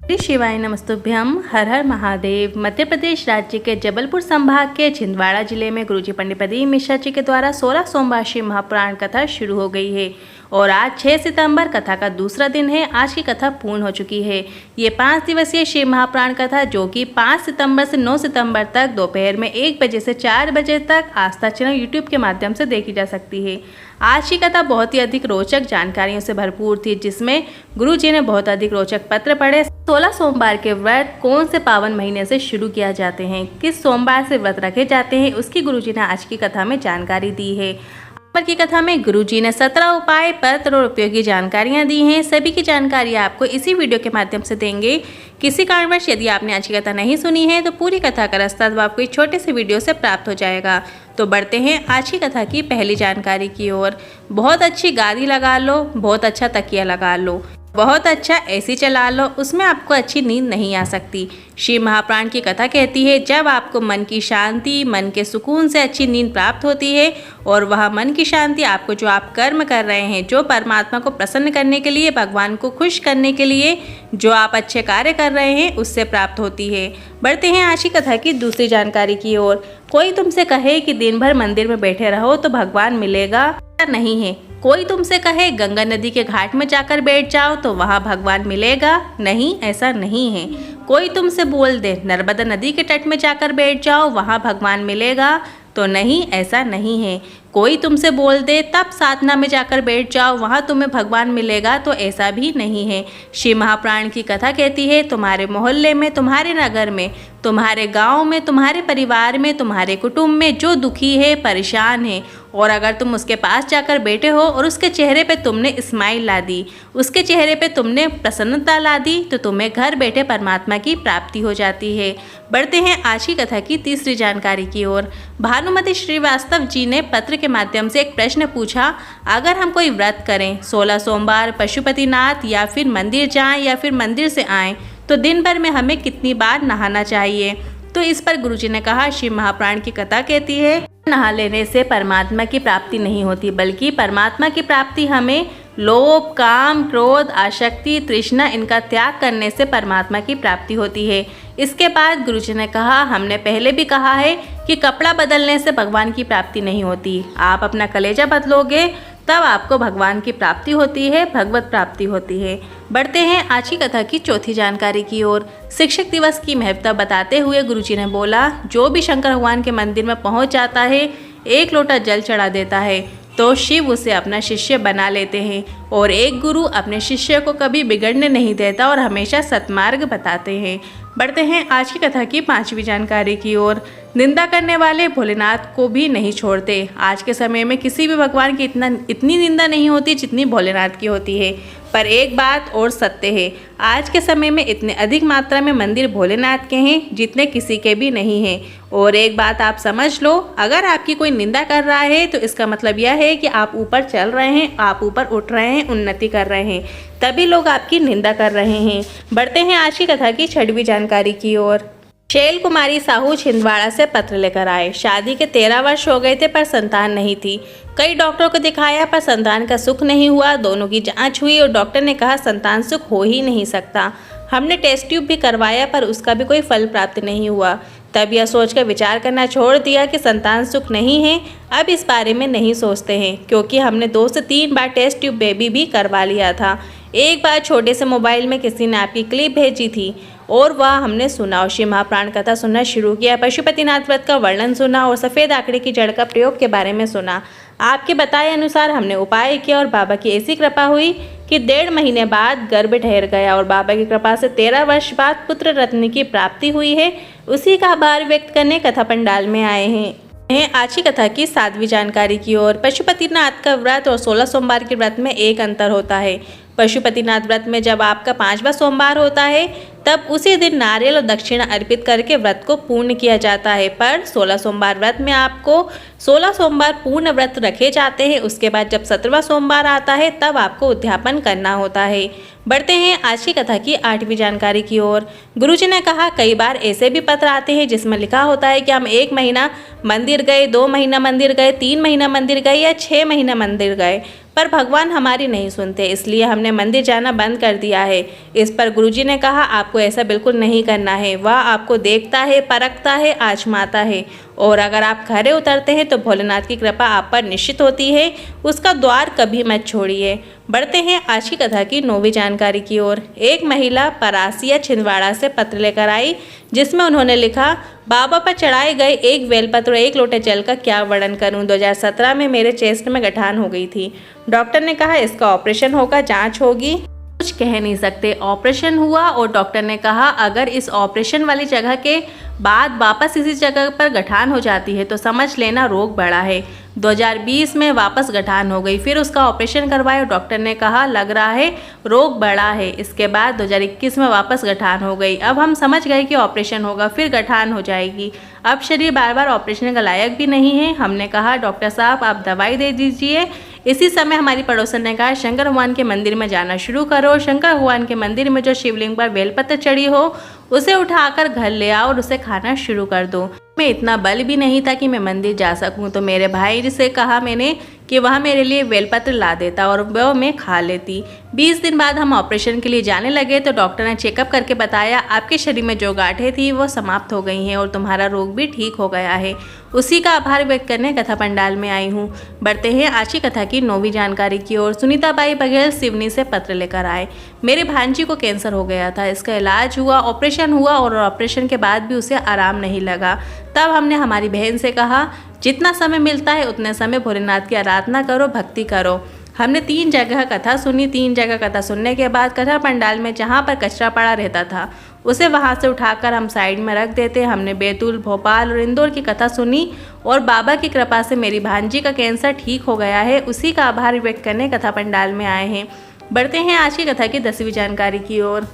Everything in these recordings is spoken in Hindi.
श्री शिवाय नमस्तुभ्यम। हर हर महादेव। मध्य प्रदेश राज्य के जबलपुर संभाग के छिंदवाड़ा जिले में गुरुजी पंडित प्रदीप मिश्रा जी के द्वारा 16 सोमवार शिव महापुराण कथा शुरू हो गई है और आज 6 सितंबर कथा का दूसरा दिन है। आज की कथा पूर्ण हो चुकी है। ये 5 दिवसीय शिव महापुराण कथा जो कि 5 सितंबर से 9 सितंबर तक दोपहर में 1 बजे से 4 बजे तक आस्था चैनल यूट्यूब के माध्यम से देखी जा सकती है। आज की कथा बहुत ही अधिक रोचक जानकारियों से भरपूर थी, जिसमें गुरुजी ने बहुत अधिक रोचक पत्र पढ़े। 16 सोमवार के व्रत कौन से पावन महीने से शुरू किया जाते हैं, किस सोमवार से व्रत रखे जाते हैं, उसकी गुरुजी ने आज की कथा में जानकारी दी है। आज की कथा में गुरुजी ने 17 उपाय, पत्र और उपयोगी जानकारियां दी हैं। सभी की जानकारी आपको इसी वीडियो के माध्यम से देंगे। किसी कारणवश यदि आपने आज की कथा नहीं सुनी है तो पूरी कथा का रास्ता आपको एक छोटे से वीडियो से प्राप्त हो जाएगा। तो बढ़ते हैं आज की कथा की पहली जानकारी की ओर। बहुत अच्छी गादी लगा लो, बहुत अच्छा तकिया लगा लो, बहुत अच्छा एसी चला लो, उसमें आपको अच्छी नींद नहीं आ सकती। शिव महापुराण की कथा कहती है जब आपको मन की शांति, मन के सुकून से अच्छी नींद प्राप्त होती है और वह मन की शांति आपको जो आप कर्म कर रहे हैं, जो परमात्मा को प्रसन्न करने के लिए, भगवान को खुश करने के लिए जो आप अच्छे कार्य कर रहे हैं, उससे प्राप्त होती है। बढ़ते हैं आज की कथा की दूसरी जानकारी की ओर। कोई तुमसे कहे कि दिन भर मंदिर में बैठे रहो तो भगवान मिलेगा, नहीं है। कोई तुमसे कहे गंगा नदी के घाट में जाकर बैठ जाओ तो वहाँ भगवान मिलेगा, नहीं, ऐसा नहीं है। कोई तुमसे बोल दे नर्मदा नदी के तट में जाकर बैठ जाओ, वहाँ भगवान मिलेगा, तो नहीं, ऐसा नहीं है। कोई तुमसे बोल दे तब साधना में जाकर बैठ जाओ, वहाँ तुम्हें भगवान मिलेगा, तो ऐसा भी नहीं है। शिव महापुराण की कथा कहती है तुम्हारे मोहल्ले में, तुम्हारे नगर में, तुम्हारे गांव में, तुम्हारे परिवार में, तुम्हारे कुटुंब में जो दुखी है, परेशान है, और अगर तुम उसके पास जाकर बैठे हो और उसके चेहरे पे तुमने स्माइल ला दी, उसके चेहरे पे तुमने प्रसन्नता ला दी, तो तुम्हें घर बैठे परमात्मा की प्राप्ति हो जाती है। बढ़ते हैं आज की कथा की तीसरी जानकारी की ओर। भानुमति श्रीवास्तव जी ने पत्र के माध्यम से एक प्रश्न पूछा, अगर हम कोई व्रत करें, 16 सोमवार, पशुपतिनाथ, या फिर मंदिर जाएं या फिर मंदिर से आएं, तो दिन भर में हमें कितनी बार नहाना चाहिए? तो इस पर गुरुजी ने कहा, शिव महापुराण की कथा कहती है नहा लेने से परमात्मा की प्राप्ति नहीं होती, बल्कि परमात्मा की प्राप्ति हमें लोभ, काम, क्रोध, आसक्ति, तृष्णा, इनका त्याग करने से परमात्मा की प्राप्ति होती है। इसके बाद गुरुजी ने कहा, हमने पहले भी कहा है कि कपड़ा बदलने से भगवान की प्राप्ति नहीं होती। आप अपना कलेजा बदलोगे तब आपको भगवान की प्राप्ति होती है, भगवत प्राप्ति होती है। बढ़ते हैं आज की कथा की चौथी जानकारी की ओर। शिक्षक दिवस की महत्ता बताते हुए गुरुजी ने बोला, जो भी शंकर भगवान के मंदिर में पहुंच जाता है, 1 लोटा जल चढ़ा देता है, तो शिव उसे अपना शिष्य बना लेते हैं। और एक गुरु अपने शिष्य को कभी बिगड़ने नहीं देता और हमेशा सत्मार्ग बताते हैं। बढ़ते हैं आज की कथा की 5वीं जानकारी की ओर। निंदा करने वाले भोलेनाथ को भी नहीं छोड़ते। आज के समय में किसी भी भगवान की इतनी निंदा नहीं होती जितनी भोलेनाथ की होती है। पर एक बात और सत्य है, आज के समय में इतने अधिक मात्रा में मंदिर भोलेनाथ के हैं जितने किसी के भी नहीं हैं। और एक बात आप समझ लो, अगर आपकी कोई निंदा कर रहा है तो इसका मतलब यह है कि आप ऊपर चल रहे हैं, आप ऊपर उठ रहे हैं, उन्नति कर रहे हैं, तभी लोग आपकी निंदा कर रहे हैं। बढ़ते हैं आज की कथा की 6वीं जानकारी की ओर। शैल कुमारी साहू छिंदवाड़ा से पत्र लेकर आए। शादी के 13 वर्ष हो गए थे पर संतान नहीं थी। कई डॉक्टरों को दिखाया पर संतान का सुख नहीं हुआ। दोनों की जांच हुई और डॉक्टर ने कहा संतान सुख हो ही नहीं सकता। हमने टेस्ट ट्यूब भी करवाया पर उसका भी कोई फल प्राप्त नहीं हुआ। तब यह सोचकर विचार करना छोड़ दिया कि संतान सुख नहीं है, अब इस बारे में नहीं सोचते हैं, क्योंकि हमने 2 से 3 बार टेस्ट ट्यूब बेबी भी करवा लिया था। एक बार छोटे से मोबाइल में किसी ने आपकी क्लिप भेजी थी और वह हमने सुना और शिव महापुराण कथा सुनना शुरू किया। पशुपतिनाथ व्रत का वर्णन सुना और सफ़ेद आंकड़े की जड़ का प्रयोग के बारे में सुना। आपके बताए अनुसार हमने उपाय किया और बाबा की ऐसी कृपा हुई कि 1.5 महीने बाद गर्भ ठहर गया और बाबा की कृपा से 13 वर्ष बाद पुत्र रत्न की प्राप्ति हुई है। उसी का आभार व्यक्त करने कथा पंडाल में आए हैं। आज की कथा की 7वीं जानकारी की ओर। पशुपतिनाथ का व्रत और 16 सोमवार के व्रत में एक अंतर होता है। पशुपतिनाथ व्रत में जब आपका 5वां सोमवार होता है तब उसी दिन नारियल और दक्षिणा अर्पित करके व्रत को पूर्ण किया जाता है। पर 16 सोमवार व्रत में आपको 16 सोमवार पूर्ण व्रत रखे जाते हैं। उसके बाद जब 17वां सोमवार आता है तब आपको उद्यापन करना होता है। बढ़ते हैं आज की कथा की 8वीं जानकारी की ओर। गुरुजी ने कहा, कई बार ऐसे भी पत्र आते हैं जिसमें लिखा होता है कि हम 1 महीना मंदिर गए, 2 महीना मंदिर गए, 3 महीना मंदिर गए या 6 महीना मंदिर गए, पर भगवान हमारी नहीं सुनते, इसलिए हमने मंदिर जाना बंद कर दिया है। इस पर गुरुजी ने कहा, आपको ऐसा बिल्कुल नहीं करना है। वह आपको देखता है, परखता है, आजमाता है, और अगर आप खरे उतरते हैं तो भोलेनाथ की कृपा आप पर निश्चित होती है। उसका द्वार कभी मत छोड़िए। बढ़ते हैं आज की कथा की 9वीं जानकारी की ओर। एक महिला परासिया छिंदवाड़ा से पत्र लेकर आई, जिसमें उन्होंने लिखा, बाबा पर चढ़ाए गए एक बेलपत्र और 1 लोटे जल का क्या वर्णन करूं। 2017 में मेरे चेस्ट में गठान हो गई थी। डॉक्टर ने कहा इसका ऑपरेशन होगा, जांच होगी। कुछ कह नहीं सकते। ऑपरेशन हुआ और डॉक्टर ने कहा अगर इस ऑपरेशन वाली जगह के बाद वापस इसी जगह पर गठान हो जाती है तो समझ लेना रोग बढ़ा है। 2020 में वापस गठान हो गई, फिर उसका ऑपरेशन करवाया। डॉक्टर ने कहा लग रहा है रोग बढ़ा है। इसके बाद 2021 में वापस गठान हो गई। अब हम समझ गए कि ऑपरेशन होगा, फिर गठान हो जाएगी। अब शरीर बार बार ऑपरेशन का लायक भी नहीं है। हमने कहा डॉक्टर साहब आप दवाई दे दीजिए। इसी समय हमारी पड़ोसन ने कहा शंकर भगवान के मंदिर में जाना शुरू करो। शंकर भगवान के मंदिर में जो शिवलिंग पर बेलपत्र चढ़ी हो उसे उठाकर घर ले आओ और उसे खाना शुरू कर दो। मैं इतना बल भी नहीं था कि मैं मंदिर जा सकूं, तो मेरे भाई से कहा मैंने कि वह मेरे लिए बेलपत्र ला देता और वह मैं खा लेती। 20 दिन बाद हम ऑपरेशन के लिए जाने लगे तो डॉक्टर ने चेकअप करके बताया आपके शरीर में जो गांठें थी वो समाप्त हो गई हैं और तुम्हारा रोग भी ठीक हो गया है। उसी का आभार व्यक्त करने कथा पंडाल में आई हूँ। बढ़ते हैं आज की कथा की 9वीं जानकारी की ओर। सुनीताबाई बघेल सिवनी से पत्र लेकर आए। मेरे भांजी को कैंसर हो गया था, इसका इलाज हुआ, ऑपरेशन हुआ और ऑपरेशन के बाद भी उसे आराम नहीं लगा। तब हमने हमारी बहन से कहा जितना समय मिलता है उतने समय भोलेनाथ की आराधना करो, भक्ति करो। हमने 3 जगह कथा सुनी। 3 जगह कथा सुनने के बाद कथा पंडाल में जहाँ पर कचरा पड़ा रहता था उसे वहाँ से उठाकर हम साइड में रख देते। हमने बैतूल, भोपाल और इंदौर की कथा सुनी और बाबा की कृपा से मेरी भांजी का कैंसर ठीक हो गया है। उसी का आभार व्यक्त करने कथा पंडाल में आए हैं। बढ़ते हैं आज की कथा की 10वीं जानकारी की ओर।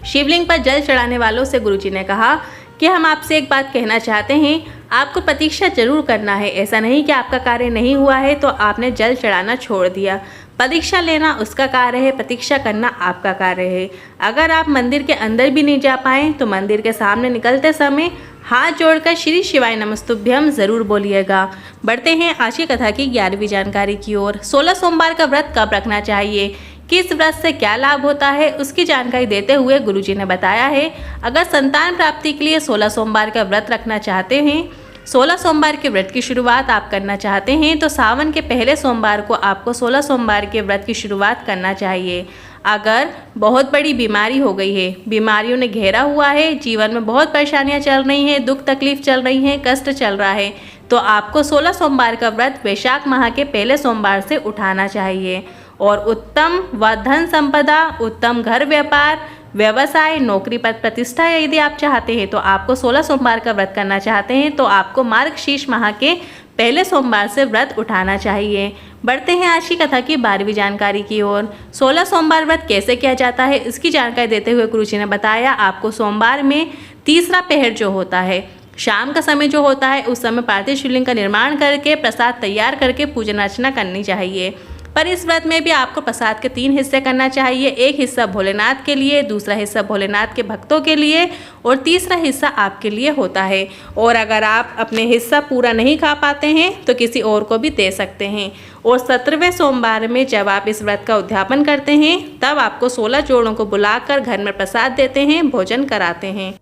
शिवलिंग पर जल चढ़ाने वालों से गुरुजी ने कहा कि हम आपसे एक बात कहना चाहते हैं, आपको प्रतीक्षा जरूर करना है। ऐसा नहीं कि आपका कार्य नहीं हुआ है तो आपने जल चढ़ाना छोड़ दिया। परीक्षा लेना उसका कार्य है, प्रतीक्षा करना आपका कार्य है। अगर आप मंदिर के अंदर भी नहीं जा पाएँ तो मंदिर के सामने निकलते समय हाथ जोड़कर श्री शिवाय नमस्तुभ्यम जरूर बोलिएगा। बढ़ते हैं आज की कथा की 11वीं जानकारी की ओर। 16 सोमवार का व्रत कब रखना चाहिए, किस व्रत से क्या लाभ होता है, उसकी जानकारी देते हुए गुरुजी ने बताया है अगर संतान प्राप्ति के लिए 16 सोमवार का व्रत रखना चाहते हैं, 16 सोमवार के व्रत की शुरुआत आप करना चाहते हैं तो सावन के पहले सोमवार को आपको 16 सोमवार के व्रत की शुरुआत करना चाहिए। अगर बहुत बड़ी बीमारी हो गई है, बीमारियों ने घेरा हुआ है, जीवन में बहुत परेशानियां चल रही हैं, दुख तकलीफ चल रही हैं, कष्ट चल रहा है, तो आपको 16 सोमवार का व्रत वैशाख माह के पहले सोमवार से उठाना चाहिए। और उत्तम व धन संपदा, उत्तम घर व्यापार, व्यवसाय, नौकरी पद प्रतिष्ठा यदि आप चाहते हैं तो आपको 16 सोमवार का व्रत करना चाहते हैं तो आपको मार्गशीर्ष माह के पहले सोमवार से व्रत उठाना चाहिए। बढ़ते हैं आज की कथा की 12वीं जानकारी की ओर। 16 सोमवार व्रत कैसे किया जाता है इसकी जानकारी देते हुए गुरुजी ने बताया आपको सोमवार में तीसरा पहर जो होता है, शाम का समय जो होता है, उस समय पार्थिव शिवलिंग का निर्माण करके प्रसाद तैयार करके पूजन अर्चना करनी चाहिए। पर इस व्रत में भी आपको प्रसाद के 3 हिस्से करना चाहिए। एक हिस्सा भोलेनाथ के लिए, दूसरा हिस्सा भोलेनाथ के भक्तों के लिए और तीसरा हिस्सा आपके लिए होता है। और अगर आप अपने हिस्सा पूरा नहीं खा पाते हैं तो किसी और को भी दे सकते हैं। और 17वें सोमवार में जब आप इस व्रत का उद्यापन करते हैं तब आपको 16 जोड़ों को बुलाकर घर में प्रसाद देते हैं, भोजन कराते हैं।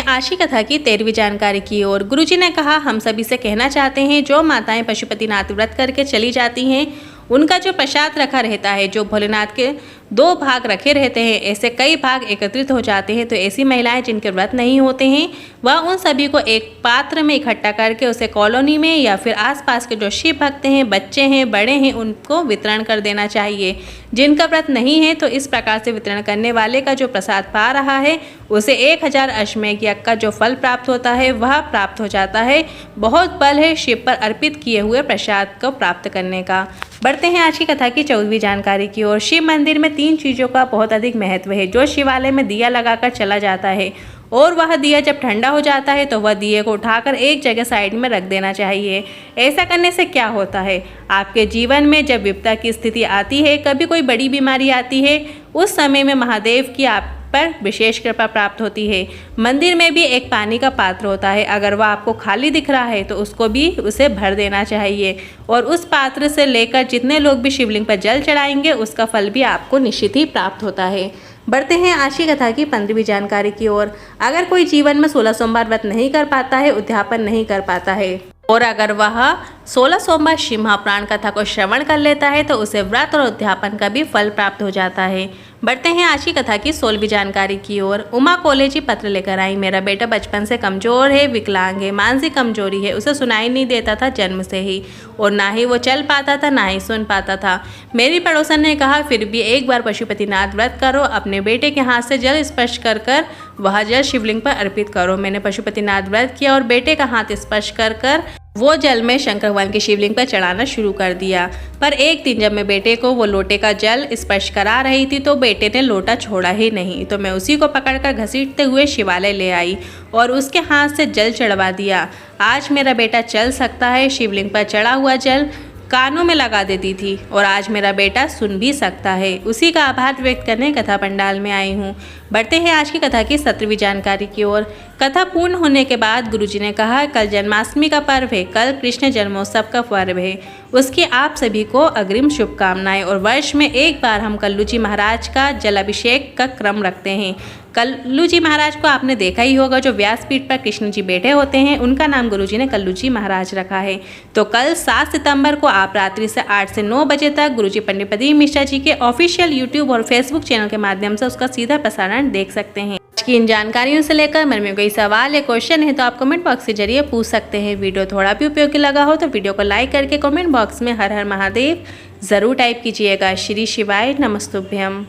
आज की कथा की 13वीं जानकारी की ओर। गुरुजी ने कहा हम सभी से कहना चाहते हैं जो माताएं पशुपतिनाथ व्रत करके चली जाती हैं उनका जो प्रसाद रखा रहता है, जो भोलेनाथ के 2 भाग रखे रहते हैं, ऐसे कई भाग एकत्रित हो जाते हैं, तो ऐसी महिलाएं जिनके व्रत नहीं होते हैं वह उन सभी को एक पात्र में इकट्ठा करके उसे कॉलोनी में या फिर आसपास के जो शिव भक्त हैं, बच्चे हैं, बड़े हैं, उनको वितरण कर देना चाहिए। जिनका व्रत नहीं है तो इस प्रकार से वितरण करने वाले का जो प्रसाद पा रहा है उसे 1000 अश्वमेध यज्ञ का जो फल प्राप्त होता है वह प्राप्त हो जाता है। बहुत बल है शिव पर अर्पित किए हुए प्रसाद को प्राप्त करने का। बढ़ते हैं आज की कथा की 14वीं जानकारी की ओर। शिव मंदिर में 3 चीज़ों का बहुत अधिक महत्व है। जो शिवालय में दिया लगाकर चला जाता है और वह दिया जब ठंडा हो जाता है तो वह दिए को उठाकर एक जगह साइड में रख देना चाहिए। ऐसा करने से क्या होता है, आपके जीवन में जब विपदा की स्थिति आती है, कभी कोई बड़ी बीमारी आती है, उस समय में महादेव की आप पर विशेष कृपा प्राप्त होती है। मंदिर में भी एक पानी का पात्र होता है, अगर वह आपको खाली दिख रहा है तो उसको भी उसे भर देना चाहिए और उस पात्र से लेकर जितने लोग भी शिवलिंग पर जल चढ़ाएंगे उसका फल भी आपको निश्चित ही प्राप्त होता है। बढ़ते हैं आज की कथा की 15वीं जानकारी की ओर। अगर कोई जीवन में 16 सोमवार व्रत नहीं कर पाता है, उद्यापन नहीं कर पाता है और अगर वह 16 सोमवार शिव महापुराण कथा को श्रवण कर लेता है तो उसे व्रत और उद्यापन का भी फल प्राप्त हो जाता है। बढ़ते हैं आज की कथा की 16वीं जानकारी की ओर। उमा कॉलेजी पत्र लेकर आई। मेरा बेटा बचपन से कमजोर है, विकलांग है, मानसिक कमजोरी है, उसे सुनाई नहीं देता था जन्म से ही और ना ही वो चल पाता था ना ही सुन पाता था। मेरी पड़ोसन ने कहा फिर भी एक बार पशुपतिनाथ व्रत करो, अपने बेटे के हाथ से जल स्पर्श कर कर वह जल शिवलिंग पर अर्पित करो। मैंने पशुपतिनाथ व्रत किया और बेटे का हाथ स्पर्श कर कर वो जल में शंकर भगवान की शिवलिंग पर चढ़ाना शुरू कर दिया। पर एक दिन जब मैं बेटे को वो लोटे का जल स्पर्श करा रही थी तो बेटे ने लोटा छोड़ा ही नहीं, तो मैं उसी को पकड़कर घसीटते हुए शिवालय ले आई और उसके हाथ से जल चढ़वा दिया। आज मेरा बेटा चल सकता है, शिवलिंग पर चढ़ा हुआ जल कानों में लगा देती थी और आज मेरा बेटा सुन भी सकता है। उसी का आभार व्यक्त करने कथा पंडाल में आई हूँ। बढ़ते हैं आज की कथा की 17वीं जानकारी की ओर। कथा पूर्ण होने के बाद गुरुजी ने कहा कल जन्माष्टमी का पर्व है, कल कृष्ण जन्मोत्सव का पर्व है, उसकी आप सभी को अग्रिम शुभकामनाएं। और वर्ष में एक बार हम कल्लू जी महाराज का जलाभिषेक का क्रम रखते हैं। कल्लू जी महाराज को आपने देखा ही होगा, जो व्यासपीठ पर कृष्ण जी बैठे होते हैं, उनका नाम गुरुजी ने कल्लू जी महाराज रखा है। तो कल 7 सितंबर को आप रात्रि से 8 से 9 बजे तक गुरुजी पंडित प्रदीप मिश्रा जी के ऑफिशियल यूट्यूब और फेसबुक चैनल के माध्यम से उसका सीधा प्रसारण देख सकते हैं। आज की इन जानकारियों से लेकर मन में कोई सवाल या क्वेश्चन है तो आप कमेंट बॉक्स के जरिए पूछ सकते हैं। वीडियो थोड़ा भी उपयोगी लगा हो तो वीडियो को लाइक करके कमेंट बॉक्स में हर हर महादेव जरूर टाइप कीजिएगा। श्री शिवाय नमस्तुभ्यम।